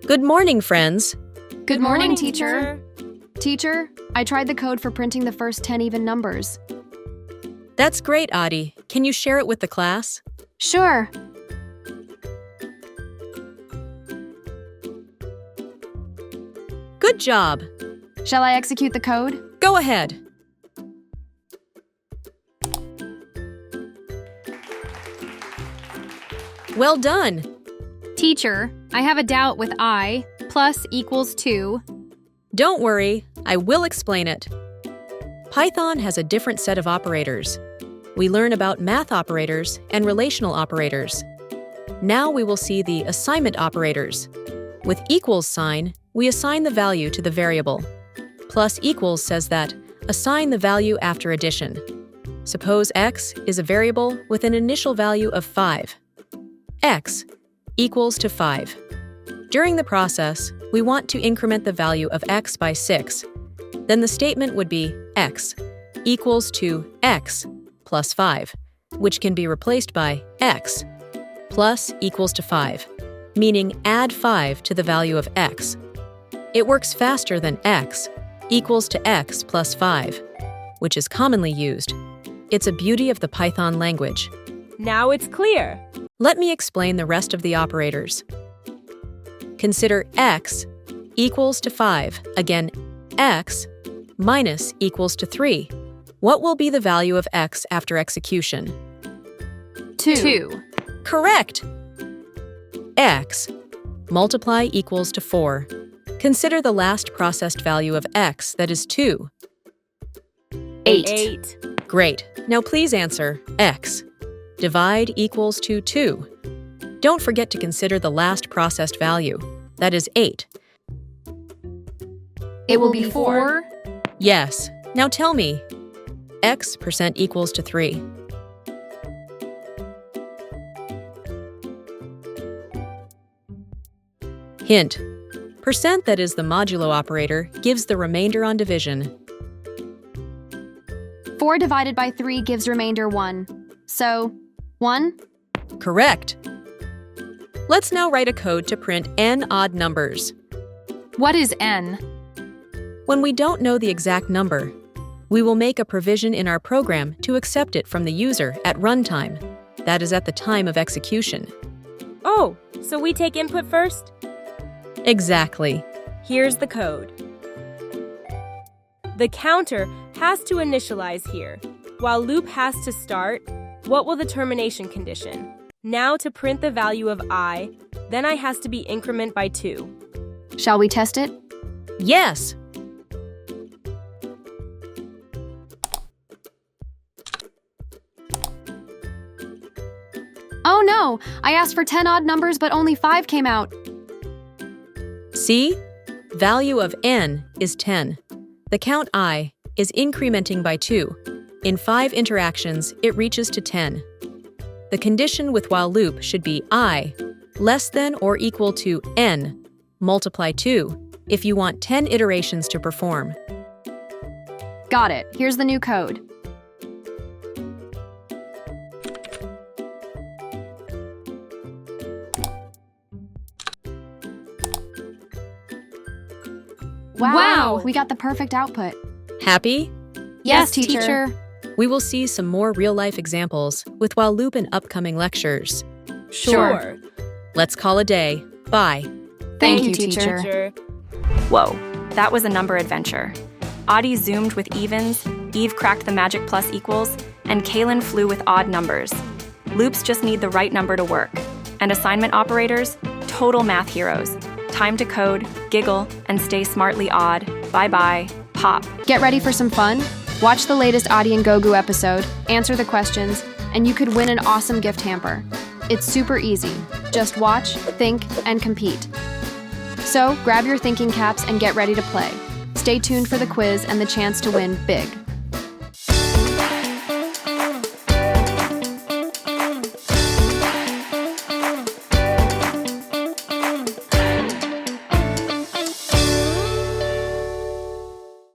Good morning, friends. Good morning, teacher. Teacher, I tried the code for printing the first 10 even numbers. That's great, Aadi. Can you share it with the class? Sure. Good job. Shall I execute the code? Go ahead. Well done. Teacher, I have a doubt with I plus equals 2. Don't worry, I will explain it. Python has a different set of operators. We learn about math operators and relational operators. Now we will see the assignment operators. With equals sign, we assign the value to the variable. Plus equals says that assign the value after addition. Suppose x is a variable with an initial value of 5. X equals to 5. During the process, we want to increment the value of x by 6. Then the statement would be x equals to x plus 5, which can be replaced by x plus equals to 5, meaning add 5 to the value of x. It works faster than x equals to x plus 5, which is commonly used. It's a beauty of the Python language. Now it's clear. Let me explain the rest of the operators. Consider x equals to 5. Again, x minus equals to 3. What will be the value of x after execution? 2. Correct! X multiply equals to 4. Consider the last processed value of x, that is 2. 8. Great. Now please answer x. Divide equals to 2. Don't forget to consider the last processed value, that is 8. It will be 4. Yes. Now tell me, x percent equals to 3. Hint. Percent, that is the modulo operator, gives the remainder on division. 4 divided by 3 gives remainder 1. So, 1? Correct. Let's now write a code to print n odd numbers. What is n? When we don't know the exact number, we will make a provision in our program to accept it from the user at runtime, that is at the time of execution. Oh, so we take input first? Exactly. Here's the code. The counter has to initialize here, while loop has to start. What will the termination condition? Now to print the value of I, then I has to be increment by 2. Shall we test it? Yes! Oh no! I asked for 10 odd numbers, but only 5 came out. See? Value of n is 10. The count I is incrementing by 2. In 5 interactions, it reaches to 10. The condition with while loop should be I less than or equal to n multiply 2 if you want 10 iterations to perform. Got it. Here's the new code. Wow! We got the perfect output. Happy? Yes, teacher. We will see some more real-life examples with while loop in upcoming lectures. Sure. Let's call a day. Bye. Thank you, teacher. Whoa, that was a number adventure. Aadi zoomed with evens, Eve cracked the magic plus equals, and Kalin flew with odd numbers. Loops just need the right number to work. And assignment operators? Total math heroes. Time to code, giggle, and stay smartly odd. Bye-bye. Pop. Get ready for some fun? Watch the latest Aadi and Gogu episode, answer the questions, and you could win an awesome gift hamper. It's super easy. Just watch, think, and compete. So, grab your thinking caps and get ready to play. Stay tuned for the quiz and the chance to win big.